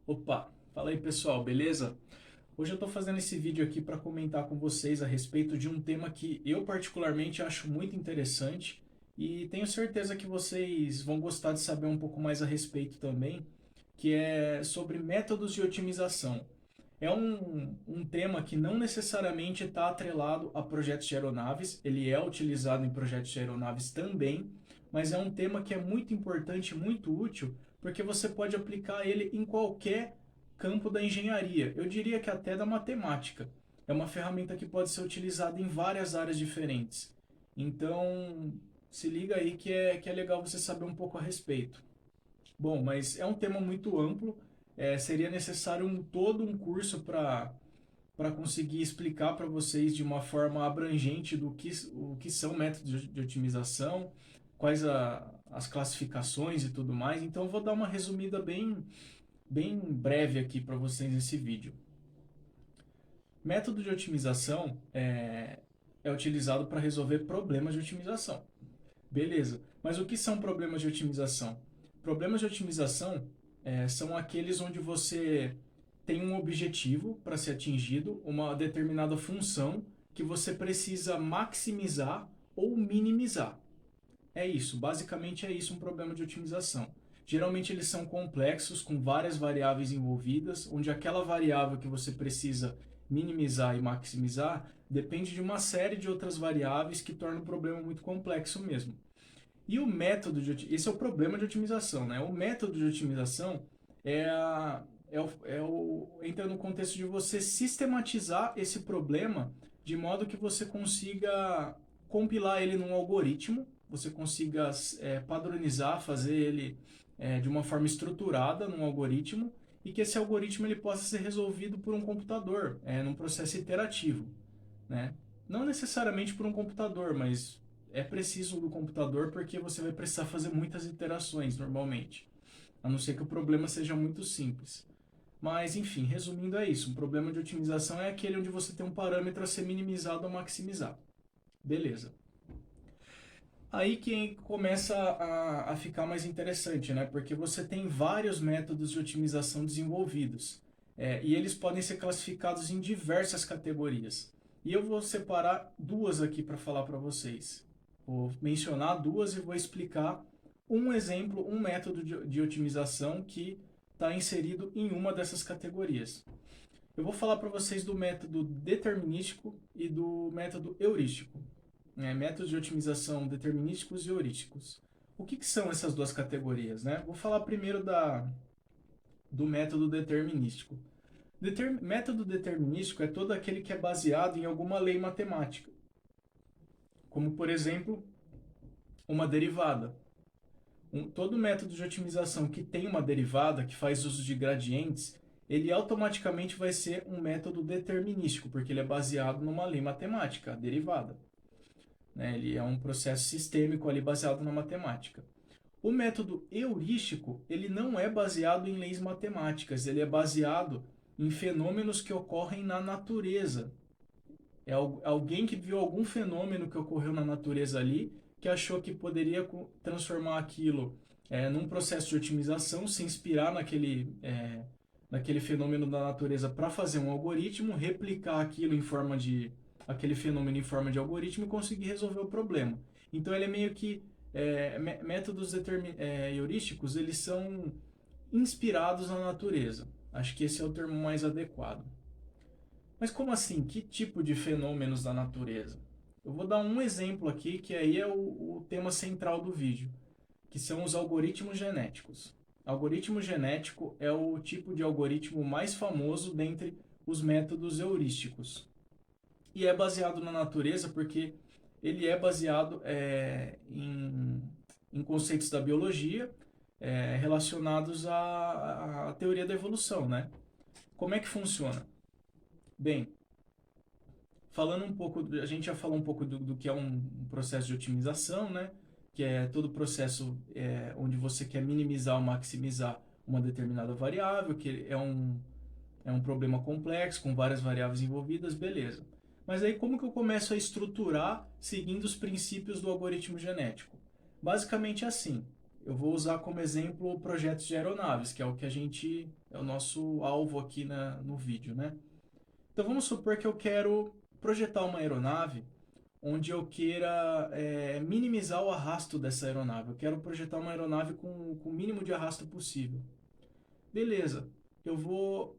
Opa, fala aí pessoal, beleza? Hoje eu estou fazendo esse vídeo aqui para comentar com vocês a respeito de um tema que eu particularmente acho muito interessante e tenho certeza que vocês vão gostar de saber um pouco mais a respeito também, que é sobre métodos de otimização. É um tema que não necessariamente está atrelado a projetos de aeronaves, ele é utilizado em projetos de aeronaves também, mas é um tema que é muito importante, muito útil, porque você pode aplicar ele em qualquer campo da engenharia. Eu diria que até da matemática. É uma ferramenta que pode ser utilizada em várias áreas diferentes. Então, se liga aí que é legal você saber um pouco a respeito. Bom, mas é um tema muito amplo. Seria necessário todo um curso para conseguir explicar para vocês de uma forma abrangente o que são métodos de otimização, quais as classificações e tudo mais. Então, eu vou dar uma resumida bem breve aqui para vocês nesse vídeo. Método de otimização é utilizado para resolver problemas de otimização. Beleza, mas o que são problemas de otimização? Problemas de otimização são aqueles onde você tem um objetivo para ser atingido, uma determinada função que você precisa maximizar ou minimizar. É isso, basicamente é isso um problema de otimização. Geralmente eles são complexos, com várias variáveis envolvidas, onde aquela variável que você precisa minimizar e maximizar depende de uma série de outras variáveis que torna o problema muito complexo mesmo. E o método esse é o problema de otimização, né? O método de otimização entra no contexto de você sistematizar esse problema de modo que você consiga compilar ele num algoritmo, você consiga padronizar, fazer ele de uma forma estruturada num algoritmo e que esse algoritmo ele possa ser resolvido por um computador, num processo iterativo, né? Não necessariamente por um computador, mas é preciso do computador porque você vai precisar fazer muitas iterações normalmente, a não ser que o problema seja muito simples. Mas, enfim, resumindo é isso. Um problema de otimização é aquele onde você tem um parâmetro a ser minimizado ou maximizado. Beleza. Aí que começa a ficar mais interessante, né? Porque você tem vários métodos de otimização desenvolvidos. E eles podem ser classificados em diversas categorias. E eu vou separar duas aqui para falar para vocês. Vou mencionar duas e vou explicar um exemplo, um método de otimização que está inserido em uma dessas categorias. Eu vou falar para vocês do método determinístico e do método heurístico. Métodos de otimização determinísticos e heurísticos. O que são essas duas categorias? Né? Vou falar primeiro do método determinístico. Método determinístico é todo aquele que é baseado em alguma lei matemática, como, por exemplo, uma derivada. Todo método de otimização que tem uma derivada, que faz uso de gradientes, ele automaticamente vai ser um método determinístico, porque ele é baseado numa lei matemática, a derivada. Né? Ele é um processo sistêmico ali baseado na matemática. O método heurístico, ele não é baseado em leis matemáticas, ele é baseado em fenômenos que ocorrem na natureza. É alguém que viu algum fenômeno que ocorreu na natureza ali, que achou que poderia transformar aquilo num processo de otimização, se inspirar naquele fenômeno da natureza para fazer um algoritmo, replicar aquilo em forma de aquele fenômeno em forma de algoritmo e conseguir resolver o problema. Então ele é meio que métodos heurísticos, eles são inspirados na natureza. Acho que esse é o termo mais adequado. Mas como assim? Que tipo de fenômenos da natureza? Eu vou dar um exemplo aqui, que aí é o tema central do vídeo, que são os algoritmos genéticos. Algoritmo genético é o tipo de algoritmo mais famoso dentre os métodos heurísticos. E é baseado na natureza porque ele é baseado em conceitos da biologia relacionados à teoria da evolução, né? Como é que funciona? Bem, falando um pouco, a gente já falou um pouco do que é um processo de otimização, né? Que é todo o processo onde você quer minimizar ou maximizar uma determinada variável, que é um problema complexo, com várias variáveis envolvidas, beleza. Mas aí como que eu começo a estruturar seguindo os princípios do algoritmo genético? Basicamente assim, eu vou usar como exemplo projetos de aeronaves, que é o que é o nosso alvo aqui no vídeo, né? Então vamos supor que eu quero projetar uma aeronave onde eu queira minimizar o arrasto dessa aeronave. Eu quero projetar uma aeronave com o mínimo de arrasto possível. Beleza, eu vou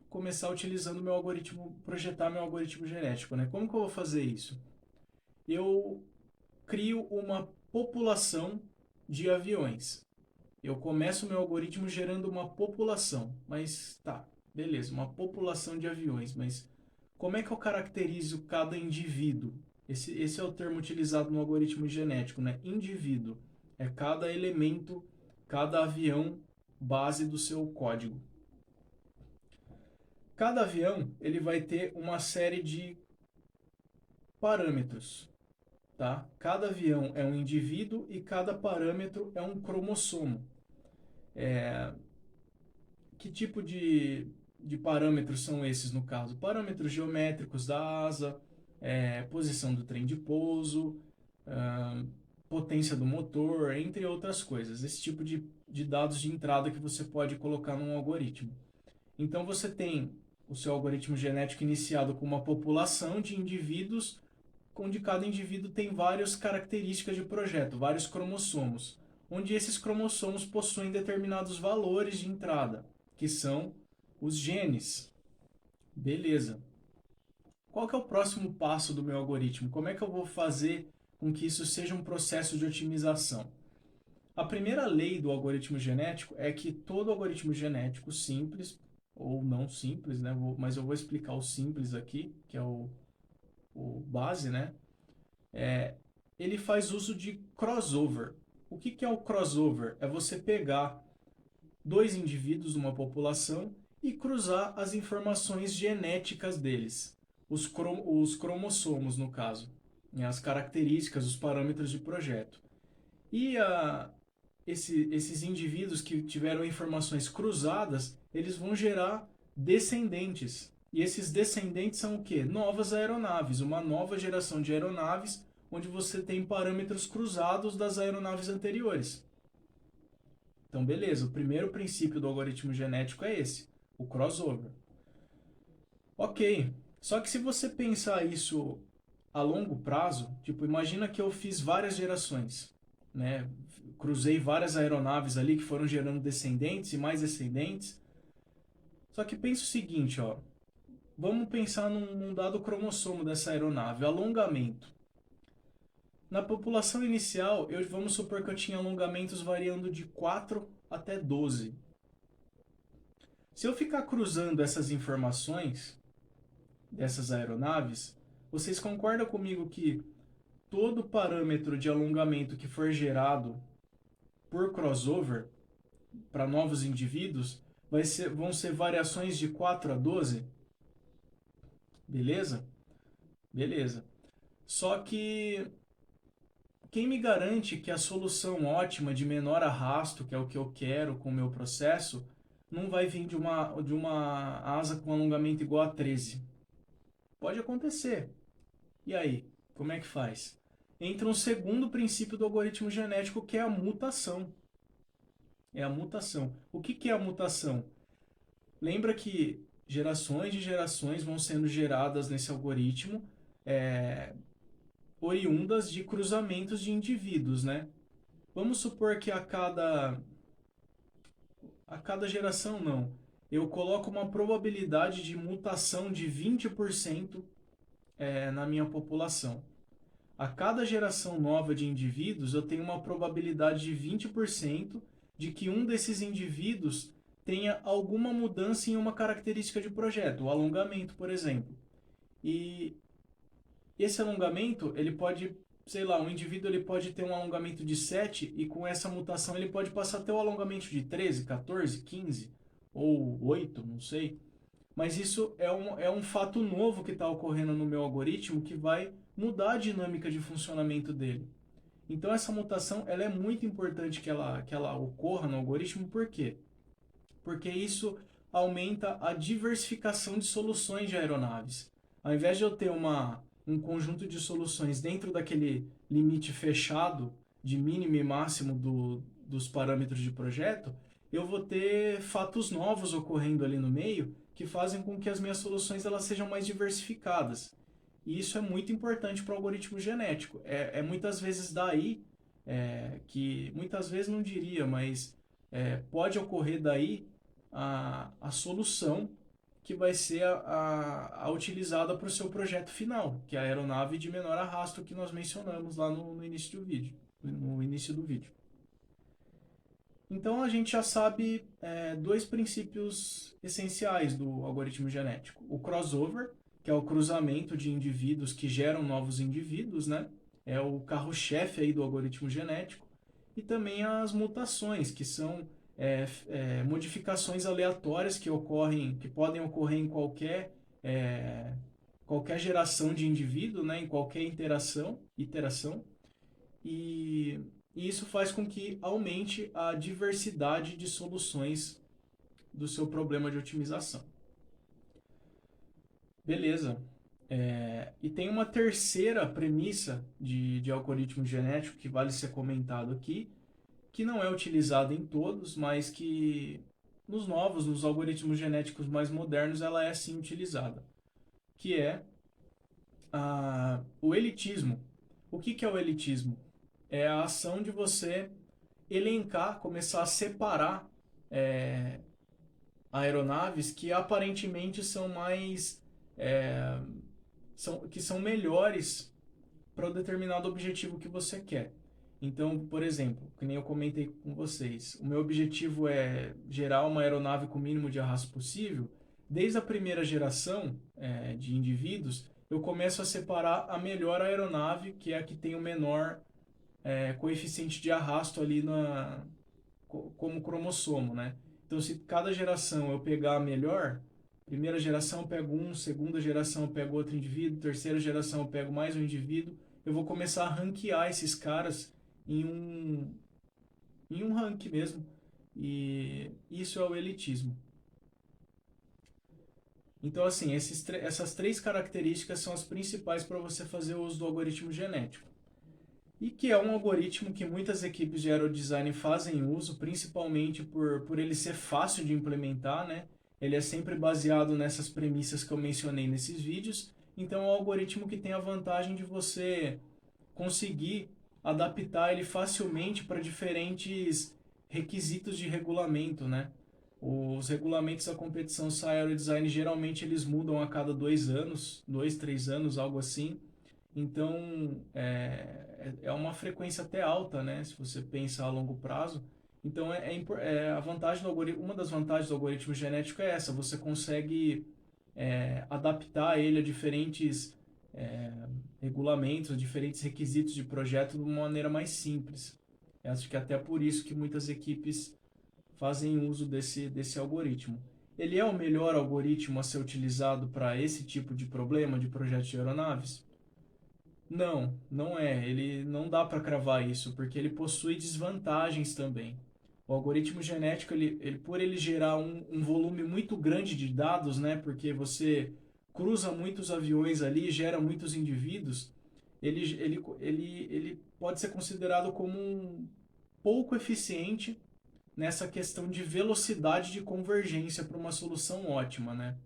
começar utilizando meu algoritmo, projetar meu algoritmo genético, né? Como que eu vou fazer isso? Eu crio uma população de aviões. Eu começo o meu algoritmo gerando uma população, mas tá, beleza, uma população de aviões, mas como é que eu caracterizo cada indivíduo? Esse é o termo utilizado no algoritmo genético, né? Indivíduo. É cada elemento, cada avião base do seu código. Cada avião ele vai ter uma série de parâmetros, tá? Cada avião é um indivíduo e cada parâmetro é um cromossomo. Que tipo de parâmetros são esses no caso? Parâmetros geométricos da asa, posição do trem de pouso, potência do motor, entre outras coisas. Esse tipo de dados de entrada que você pode colocar num algoritmo. Então você tem o seu algoritmo genético iniciado com uma população de indivíduos, onde cada indivíduo tem várias características de projeto, vários cromossomos, onde esses cromossomos possuem determinados valores de entrada, que são os genes. Beleza. Qual que é o próximo passo do meu algoritmo? Como é que eu vou fazer com que isso seja um processo de otimização? A primeira lei do algoritmo genético é que todo algoritmo genético simples, ou não simples, né? Mas eu vou explicar o simples aqui, que é o base, né? Ele faz uso de crossover. O que é o crossover? É você pegar dois indivíduos de uma população e cruzar as informações genéticas deles, os cromossomos, no caso, né? As características, os parâmetros de projeto. E esses indivíduos que tiveram informações cruzadas, eles vão gerar descendentes. E esses descendentes são o quê? Novas aeronaves, uma nova geração de aeronaves, onde você tem parâmetros cruzados das aeronaves anteriores. Então, beleza, o primeiro princípio do algoritmo genético é esse, o crossover. Ok, só que se você pensar isso a longo prazo, tipo, imagina que eu fiz várias gerações, né? Cruzei várias aeronaves ali que foram gerando descendentes e mais descendentes. Só que pensa o seguinte, ó, vamos pensar num dado cromossomo dessa aeronave, alongamento. Na população inicial, vamos supor que eu tinha alongamentos variando de 4 até 12. Se eu ficar cruzando essas informações dessas aeronaves, vocês concordam comigo que todo parâmetro de alongamento que for gerado por crossover para novos indivíduos vão ser variações de 4 a 12? Beleza? Beleza. Só que quem me garante que a solução ótima de menor arrasto, que é o que eu quero com o meu processo, não vai vir de uma asa com alongamento igual a 13? Pode acontecer. E aí, como é que faz? Entra um segundo princípio do algoritmo genético, que é a mutação. É a mutação. O que é a mutação? Lembra que gerações de gerações vão sendo geradas nesse algoritmo, oriundas de cruzamentos de indivíduos, né? Vamos supor que a cada geração não. Eu coloco uma probabilidade de mutação de 20% na minha população. A cada geração nova de indivíduos, eu tenho uma probabilidade de 20% de que um desses indivíduos tenha alguma mudança em uma característica de projeto, o alongamento, por exemplo. E esse alongamento, ele pode, sei lá, um indivíduo ele pode ter um alongamento de 7 e com essa mutação ele pode passar até o alongamento de 13, 14, 15 ou 8, não sei. Mas isso é um fato novo que está ocorrendo no meu algoritmo que vai mudar a dinâmica de funcionamento dele. Então essa mutação ela é muito importante que ela ocorra no algoritmo, por quê? Porque isso aumenta a diversificação de soluções de aeronaves. Ao invés de eu ter um conjunto de soluções dentro daquele limite fechado de mínimo e máximo dos parâmetros de projeto, eu vou ter fatos novos ocorrendo ali no meio que fazem com que as minhas soluções elas sejam mais diversificadas. E isso é muito importante para o algoritmo genético. É muitas vezes daí, que muitas vezes não diria, mas pode ocorrer daí a solução que vai ser a utilizada para o seu projeto final, que é a aeronave de menor arrasto que nós mencionamos lá no início do vídeo. No início do vídeo. Então a gente já sabe dois princípios essenciais do algoritmo genético. O crossover, que é o cruzamento de indivíduos que geram novos indivíduos, né? É o carro-chefe aí do algoritmo genético. E também as mutações, que são modificações aleatórias que podem ocorrer em qualquer geração de indivíduo, né? Em qualquer iteração. E isso faz com que aumente a diversidade de soluções do seu problema de otimização. Beleza. E tem uma terceira premissa de algoritmo genético que vale ser comentado aqui, que não é utilizada em todos, mas que nos algoritmos genéticos mais modernos, ela é sim utilizada, que é o elitismo. O que é o elitismo? É a ação de você elencar, começar a separar aeronaves que aparentemente são mais que são melhores para o determinado objetivo que você quer. Então, por exemplo, que nem eu comentei com vocês, o meu objetivo é gerar uma aeronave com o mínimo de arrasto possível. Desde a primeira geração de indivíduos, eu começo a separar a melhor aeronave, que é a que tem o menor coeficiente de arrasto ali como cromossomo, né? Então, se cada geração eu pegar a melhor, primeira geração eu pego um, segunda geração eu pego outro indivíduo, terceira geração eu pego mais um indivíduo, eu vou começar a ranquear esses caras em um ranking mesmo. E isso é o elitismo. Então, assim, essas três características são as principais para você fazer o uso do algoritmo genético. E que é um algoritmo que muitas equipes de aerodesign fazem uso, principalmente por ele ser fácil de implementar, né? Ele é sempre baseado nessas premissas que eu mencionei nesses vídeos. Então, é um algoritmo que tem a vantagem de você conseguir adaptar ele facilmente para diferentes requisitos de regulamento, né? Os regulamentos da competição SAE Aerodesign geralmente eles mudam a cada 2 anos, 2, 3 anos, algo assim. Então, é uma frequência até alta, né? Se você pensa a longo prazo. Então, a vantagem do algoritmo, uma das vantagens do algoritmo genético é essa. Você consegue adaptar ele a diferentes regulamentos, a diferentes requisitos de projeto de uma maneira mais simples. Eu acho que até por isso que muitas equipes fazem uso desse algoritmo. Ele é o melhor algoritmo a ser utilizado para esse tipo de problema de projeto de aeronaves? Não, não é. Ele não dá para cravar isso, porque ele possui desvantagens também. O algoritmo genético, por ele gerar um volume muito grande de dados, né, porque você cruza muitos aviões ali, gera muitos indivíduos, ele pode ser considerado como pouco eficiente nessa questão de velocidade de convergência para uma solução ótima, né?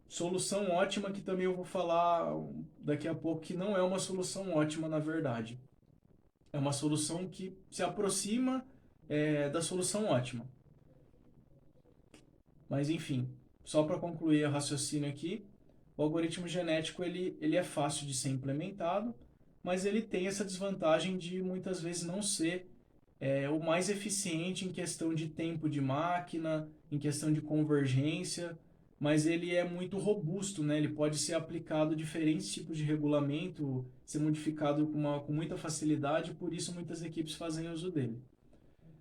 Solução ótima que também eu vou falar daqui a pouco que não é uma solução ótima na verdade. É uma solução que se aproxima da solução ótima. Mas enfim, só para concluir o raciocínio aqui, o algoritmo genético ele é fácil de ser implementado, mas ele tem essa desvantagem de muitas vezes não ser o mais eficiente em questão de tempo de máquina, em questão de convergência, mas ele é muito robusto, né? Ele pode ser aplicado a diferentes tipos de regulamento, ser modificado com muita facilidade, por isso muitas equipes fazem uso dele.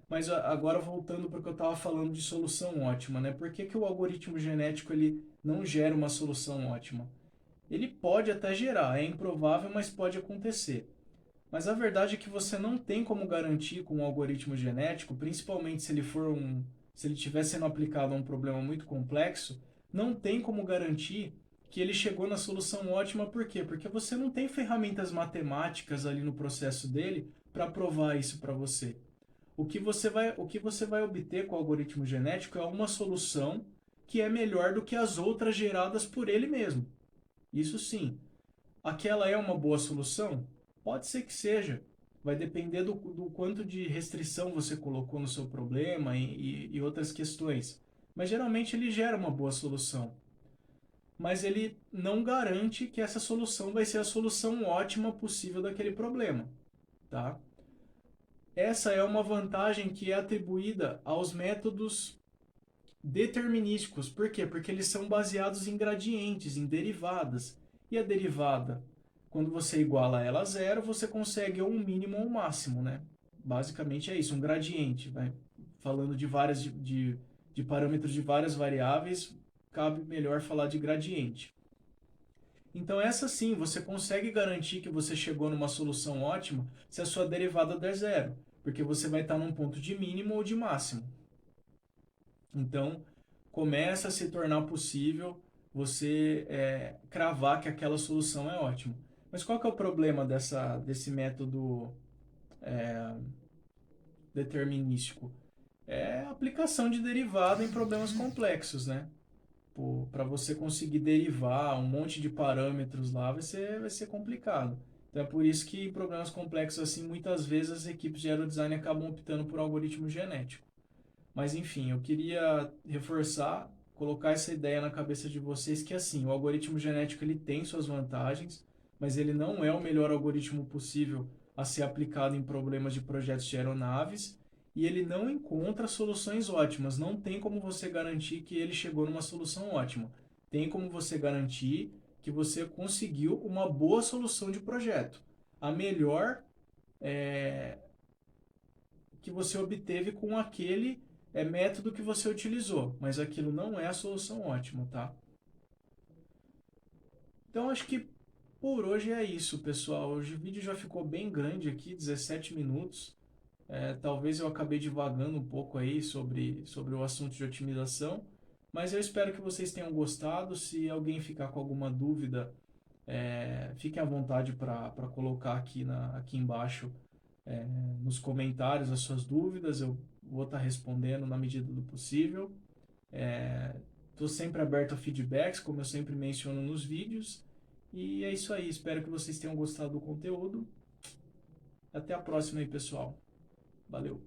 Mas agora voltando para o que eu estava falando de solução ótima, né? Por que o algoritmo genético ele não gera uma solução ótima? Ele pode até gerar, é improvável, mas pode acontecer. Mas a verdade é que você não tem como garantir com um algoritmo genético, principalmente se ele estiver sendo aplicado a um problema muito complexo, não tem como garantir que ele chegou na solução ótima. Por quê? Porque você não tem ferramentas matemáticas ali no processo dele para provar isso para você. O que você vai obter com o algoritmo genético é uma solução que é melhor do que as outras geradas por ele mesmo. Isso sim. Aquela é uma boa solução? Pode ser que seja. Vai depender do quanto de restrição você colocou no seu problema e outras questões. Mas geralmente ele gera uma boa solução. Mas ele não garante que essa solução vai ser a solução ótima possível daquele problema, tá? Essa é uma vantagem que é atribuída aos métodos determinísticos. Por quê? Porque eles são baseados em gradientes, em derivadas. E a derivada, quando você iguala ela a zero, você consegue um mínimo ou um máximo, né? Basicamente é isso, um gradiente. Né? Falando de parâmetros de várias variáveis, cabe melhor falar de gradiente. Então essa sim, você consegue garantir que você chegou numa solução ótima se a sua derivada der zero, porque você vai estar num ponto de mínimo ou de máximo. Então, começa a se tornar possível você cravar que aquela solução é ótima. Mas qual que é o problema desse método determinístico? É a aplicação de derivada em problemas complexos, né? Para você conseguir derivar um monte de parâmetros lá, vai ser complicado. Então é por isso que em problemas complexos assim, muitas vezes as equipes de aerodesign acabam optando por algoritmo genético. Mas enfim, eu queria reforçar, colocar essa ideia na cabeça de vocês que assim, o algoritmo genético ele tem suas vantagens, mas ele não é o melhor algoritmo possível a ser aplicado em problemas de projetos de aeronaves e ele não encontra soluções ótimas. Não tem como você garantir que ele chegou numa solução ótima. Tem como você garantir que você conseguiu uma boa solução de projeto. A melhor que você obteve com aquele método que você utilizou, mas aquilo não é a solução ótima, tá? Então acho que por hoje é isso, pessoal. Hoje o vídeo já ficou bem grande aqui, 17 minutos. Talvez eu acabei divagando um pouco aí sobre o assunto de otimização, mas eu espero que vocês tenham gostado. Se alguém ficar com alguma dúvida, fiquem à vontade para colocar aqui embaixo nos comentários as suas dúvidas. Eu vou estar respondendo na medida do possível. Estou sempre aberto a feedbacks, como eu sempre menciono nos vídeos. E é isso aí. Espero que vocês tenham gostado do conteúdo. Até a próxima aí, pessoal. Valeu!